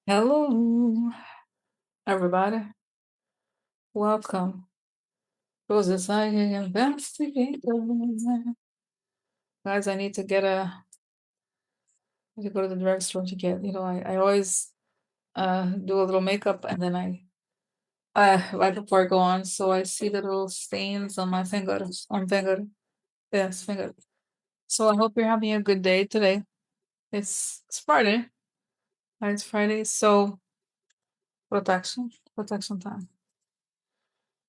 Hello, everybody. Welcome to the Psychic Investigator. Guys, I need to go to the drugstore to get, I always do a little makeup and then right before I go on, so I see the little stains on my fingers, yes, finger. So I hope you're having a good day today. It's Friday, right? It's Friday, so protection time.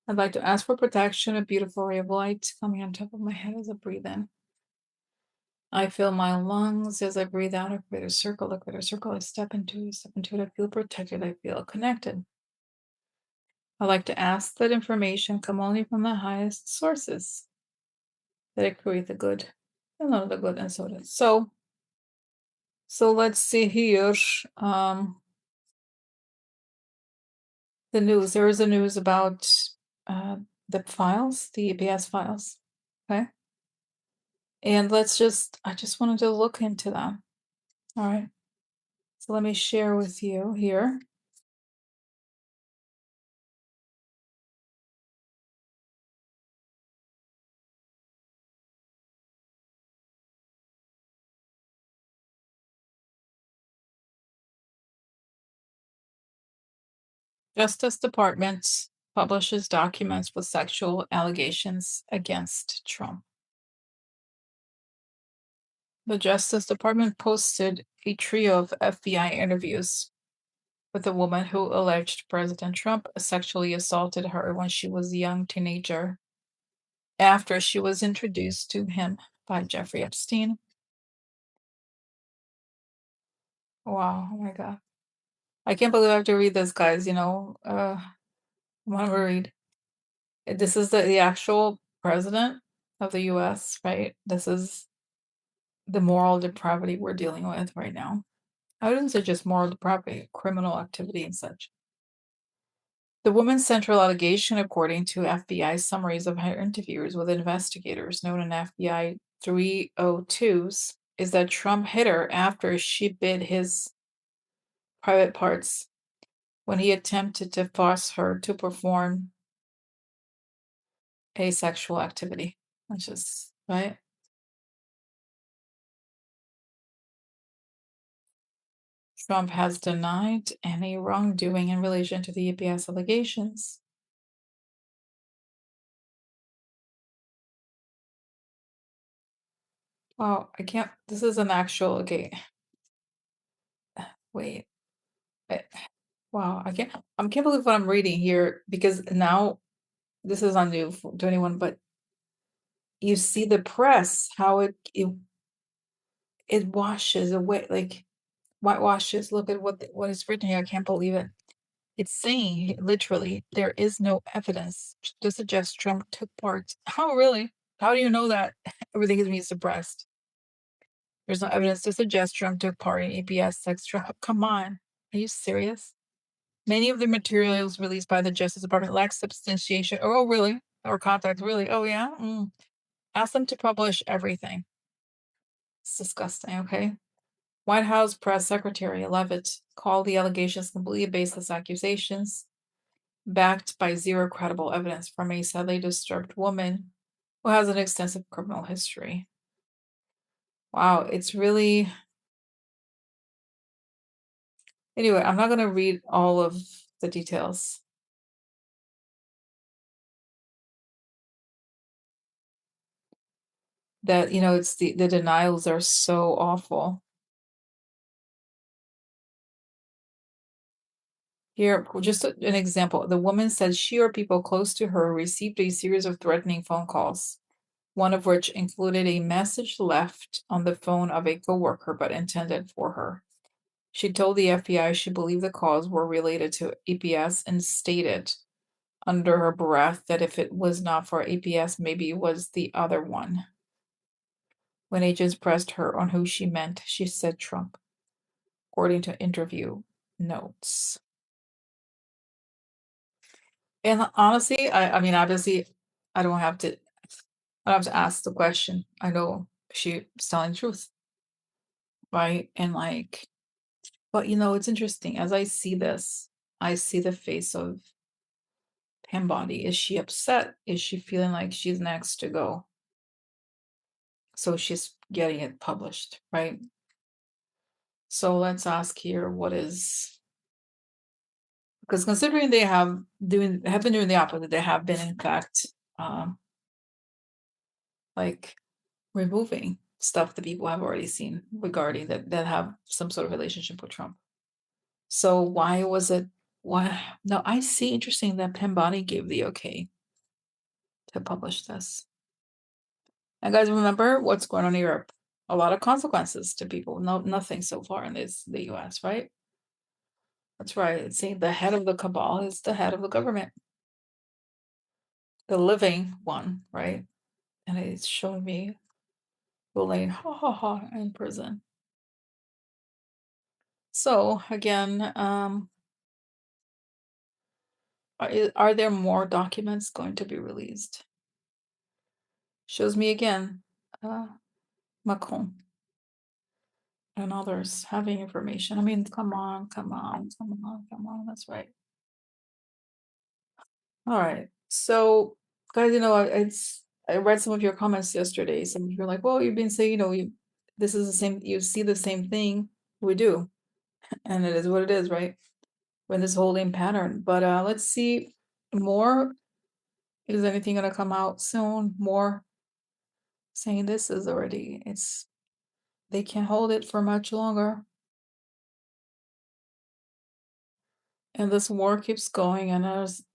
I'd like to ask for protection, a beautiful ray of light coming on top of my head as I breathe in. I feel my lungs as I breathe out, a greater circle, a greater circle. I step into it. I feel protected. I feel connected. I like to ask that information come only from the highest sources, that it create the good and not the good, and so it is. So let's see here. Um, the news. There is a news about uh, the files, the EPS files. Okay. And I just wanted to look into them. All right. So let me share with you here. Justice Department publishes documents with sexual allegations against Trump. The Justice Department posted a trio of FBI interviews with a woman who alleged President Trump sexually assaulted her when she was a young teenager after she was introduced to him by Jeffrey Epstein. Wow, oh my God. I can't believe I have to read this, guys. I want to read. This is the actual president of the US, right? This is the moral depravity we're dealing with right now. I wouldn't say just moral depravity, criminal activity and such. The woman's central allegation, according to FBI summaries of her interviews with investigators known in FBI 302s, is that Trump hit her after she bit his private parts when he attempted to force her to perform a sexual activity, which is right. Trump has denied any wrongdoing in relation to the EPS allegations. Wow, I can't. This is an actual. Okay, wait. I, wow, I can't believe what I'm reading here because now this is on new to anyone, but you see the press how it washes away, like whitewashes. Look at what is written here. I can't believe it. It's saying literally there is no evidence to suggest Trump took part. How really? How do you know that everything is being suppressed? There's no evidence to suggest Trump took part in EPS sex trial. Come on. Are you serious? Many of the materials released by the Justice Department lack substantiation. Oh, really? Or contact, really? Oh, yeah? Ask them to publish everything. It's disgusting, okay? White House Press Secretary Leavitt called the allegations completely baseless accusations, backed by zero credible evidence from a sadly disturbed woman who has an extensive criminal history. Wow, it's really. Anyway, I'm not going to read all of the details. That, it's the denials are so awful. Here, just an example. The woman said she or people close to her received a series of threatening phone calls, one of which included a message left on the phone of a coworker but intended for her. She told the FBI she believed the calls were related to EPS and stated under her breath that if it was not for EPS, maybe it was the other one. When agents pressed her on who she meant, she said Trump, according to interview notes. And honestly, I mean, obviously, I don't have to. I don't have to ask the question. I know she's telling the truth, right? And like, But it's interesting. As I see this, I see the face of Pam Bondi. Is she upset? Is she feeling like she's next to go? So she's getting it published, right? So let's ask here, what is, because considering they have been doing the opposite, they have been in fact um like removing stuff that people have already seen regarding that have some sort of relationship with Trump. So why was it why no, I see interesting that Pembani gave the okay to publish this. And guys, remember what's going on in Europe. A lot of consequences to people. No, nothing so far in the US, right? That's right. It's saying the head of the cabal is the head of the government, the living one, right? And it's showing me Elaine, ha ha ha, in prison. So again, are there more documents going to be released? Shows me again, uh, Macron and others having information. I mean, come on, come on, come on, come on. That's right. All right. So, guys, I read some of your comments yesterday. Some of you are like, "Well, you've been saying, this is the same. You see the same thing we do, and it is what it is, right? When this holding pattern." But let's see more. Is anything gonna come out soon? More saying this is already. They can't hold it for much longer, and this war keeps going. And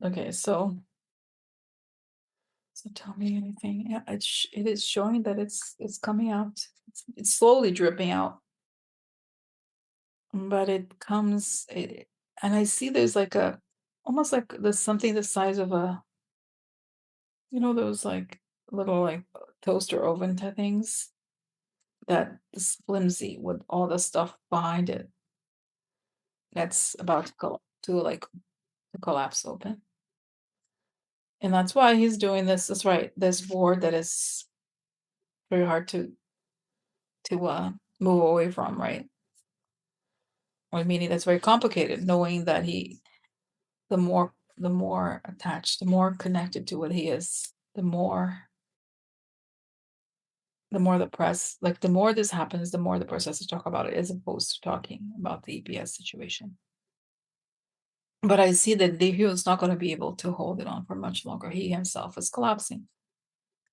okay. So tell me anything. Yeah, it is showing that it's coming out. It's slowly dripping out, but and I see there's like almost like there's something the size of those like little like toaster oven type things that is flimsy with all the stuff behind it that's about to go to collapse open. And that's why he's doing this. That's right. This war that is very hard to move away from, right? Or meaning that's very complicated, knowing that the more attached, the more connected to what he is, the more the press, like the more this happens, the more the press has to talk about it as opposed to talking about the EPS situation. But I see that he was not going to be able to hold it on for much longer. He himself is collapsing.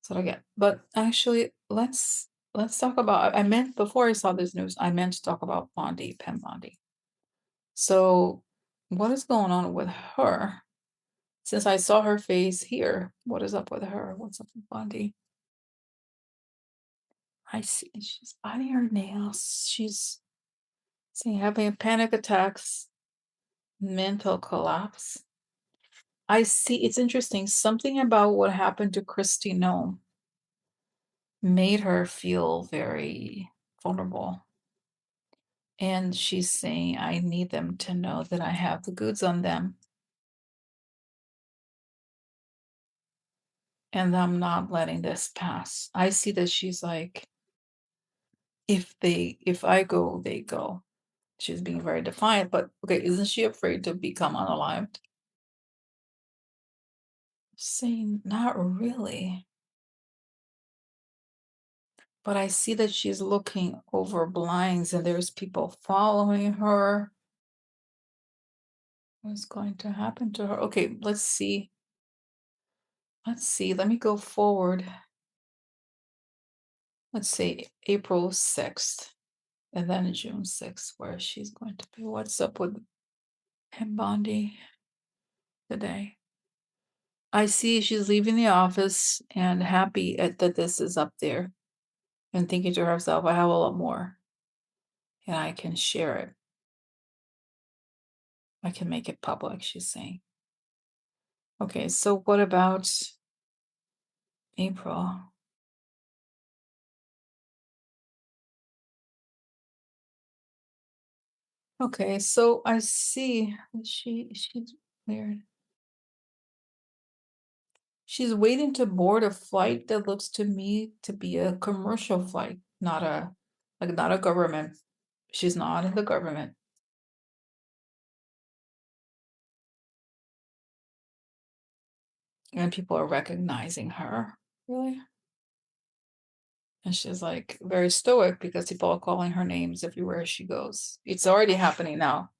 So again, but actually, let's talk about. I meant before I saw this news, I meant to talk about Bondi, Pem Bondi. So, what is going on with her? Since I saw her face here, what is up with her? What's up with Bondi? I see she's biting her nails. She's saying having panic attacks, mental collapse. I see. It's interesting. Something about what happened to Christy Nome made her feel very vulnerable. And she's saying, I need them to know that I have the goods on them. And I'm not letting this pass. I see that she's like, if I go, they go. She's being very defiant, but okay, isn't she afraid to become unalived? Saying not really. But I see that she's looking over blinds and there's people following her. What's going to happen to her? Okay, let's see. Let's see. Let me go forward. Let's say April 6th and then June 6th, where she's going to be. What's up with Pam Bondi today? I see she's leaving the office and happy that this is up there and thinking to herself, I have a lot more and I can share it. I can make it public, she's saying. Okay, so what about April? Okay, so I see that she's weird. She's waiting to board a flight that looks to me to be a commercial flight, not a government. She's not in the government. and people are recognizing her. Really? And she's like very stoic because people are calling her names everywhere she goes. It's already happening now.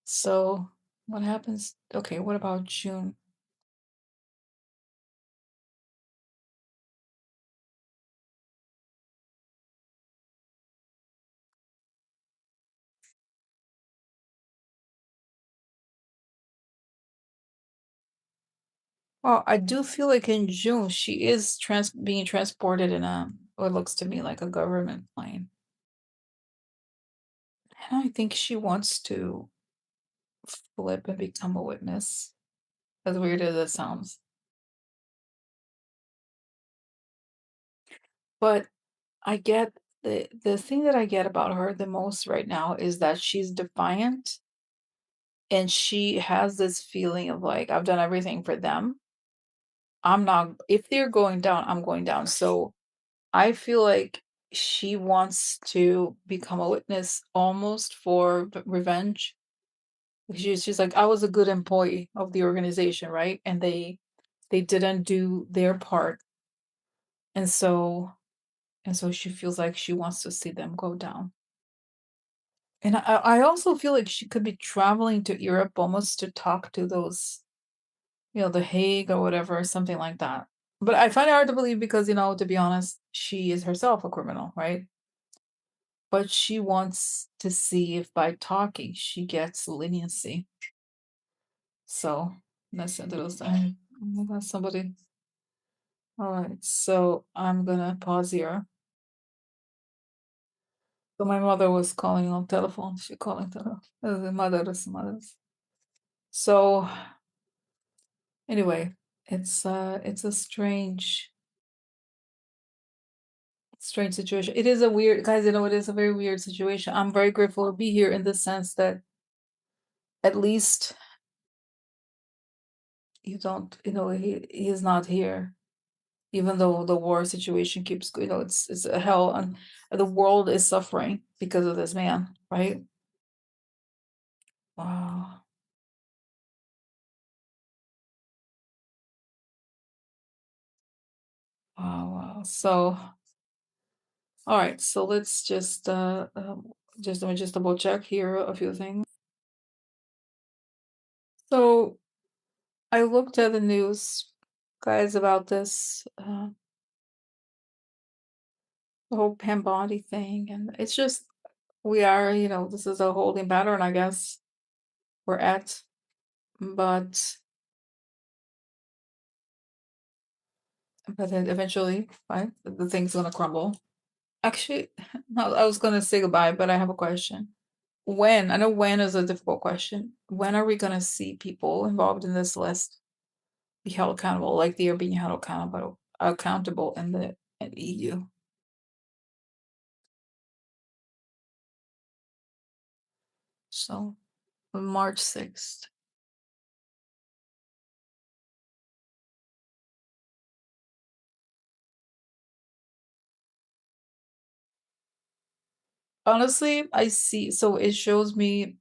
So what happens? Okay, what about June? Well, I do feel like in June she is being transported in what looks to me like a government plane. And I think she wants to flip and become a witness. As weird as it sounds. But I get the thing that I get about her the most right now is that she's defiant and she has this feeling of like, I've done everything for them. I'm not, if they're going down, I'm going down. So I feel like she wants to become a witness almost for revenge. She's like, I was a good employee of the organization, right? And they didn't do their part. And so she feels like she wants to see them go down. And I also feel like she could be traveling to Europe almost to talk to those, The Hague or whatever, or something like that. But I find it hard to believe because, to be honest, she is herself a criminal, right? But she wants to see if by talking she gets leniency. So that's a little sign. That's somebody. All right, so I'm gonna pause here. So my mother was calling on telephone. She calling telephone. The mothers. So anyway, it's a strange situation. It is a weird, guys, it is a very weird situation. I'm very grateful to be here in the sense that at least you don't, he is not here. Even though the war situation keeps, it's a hell and the world is suffering because of this man, right? Wow. Wow, wow. So, all right, so let's just let me just double check here a few things. So I looked at the news, guys, about this the whole Pam Bondi thing, and it's just we are, this is a holding pattern, I guess we're at, but then eventually, right, the thing's gonna crumble. Actually, no, I was gonna say goodbye, but I have a question. When? I know when is a difficult question. When are we gonna see people involved in this list be held accountable, like they are being held accountable in the EU? So on March 6th. Honestly, I see. So it shows me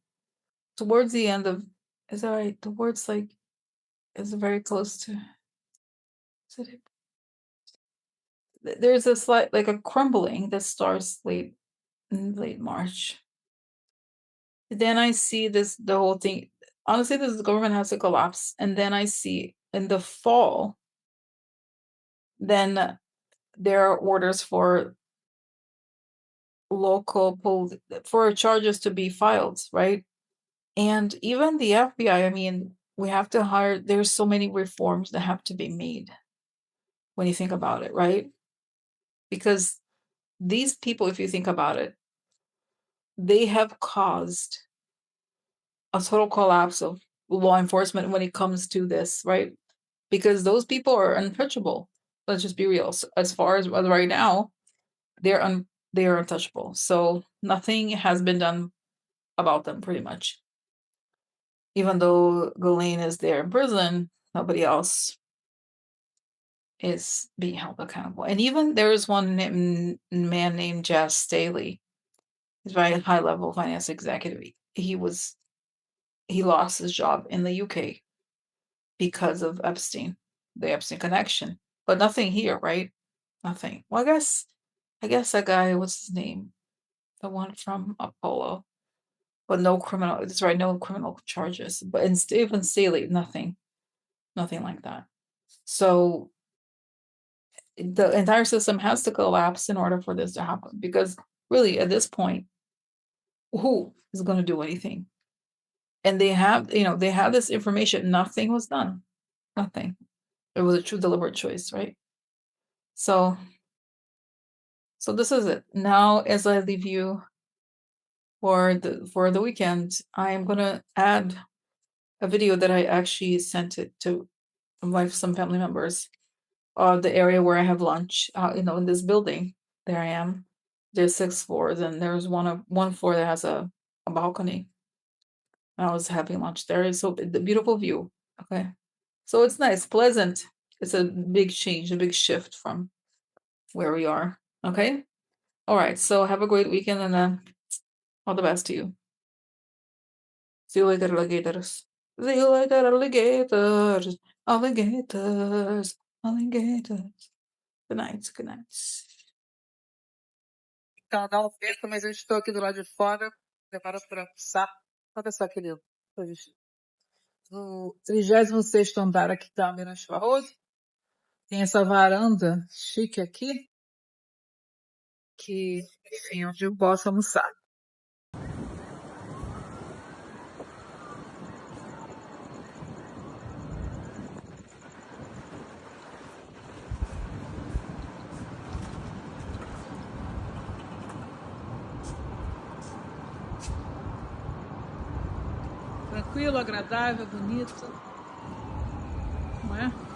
towards the end of. Is that right? Towards like is very close to. Is it? There's a slight like a crumbling that starts late March. Then I see the whole thing. Honestly, this government has to collapse, and then I see in the fall, then there are orders for for charges to be filed, right? And even the FBI, I mean, we have to hire. There's so many reforms that have to be made when you think about it, right? Because these people, if you think about it, they have caused a total collapse of law enforcement when it comes to this, right? Because those people are untouchable. Let's just be real. So as far as right now, they are untouchable. So nothing has been done about them, pretty much. Even though Ghislaine is there in prison, nobody else is being held accountable. And even there is one man named Jas Staley. He's a very high level finance executive. He lost his job in the UK because of Epstein. the Epstein connection, but nothing here, right? Nothing. Well, I guess that guy, what's his name? The one from Apollo, but no criminal. That's right, no criminal charges. But in Stephen Staley, nothing like that. So the entire system has to collapse in order for this to happen. Because really, at this point, who is going to do anything? And they have this information. Nothing was done. Nothing. It was a true deliberate choice, right? So this is it. Now, as I leave you for the weekend, I am gonna add a video that I actually sent it to some family members of the area where I have lunch. In this building, there I am. There's 6 floors, and there's one floor that has a balcony. I was having lunch there. So the beautiful view. Okay, so it's nice, pleasant. It's a big change, a big shift from where we are. Okay, all right. So have a great weekend, and all the best to you. See you later, alligators. See you later, alligators. Alligators. Alligators. Good night. Good night. Então, dá um tempo, mas eu estou aqui do lado de fora, preparado para almoçar. Olha só que lindo. No 36º andar aqui tá a Mirante Barroso. Tem essa varanda chique aqui, que, enfim, onde eu posso almoçar. Tranquilo, agradável, bonito, não é?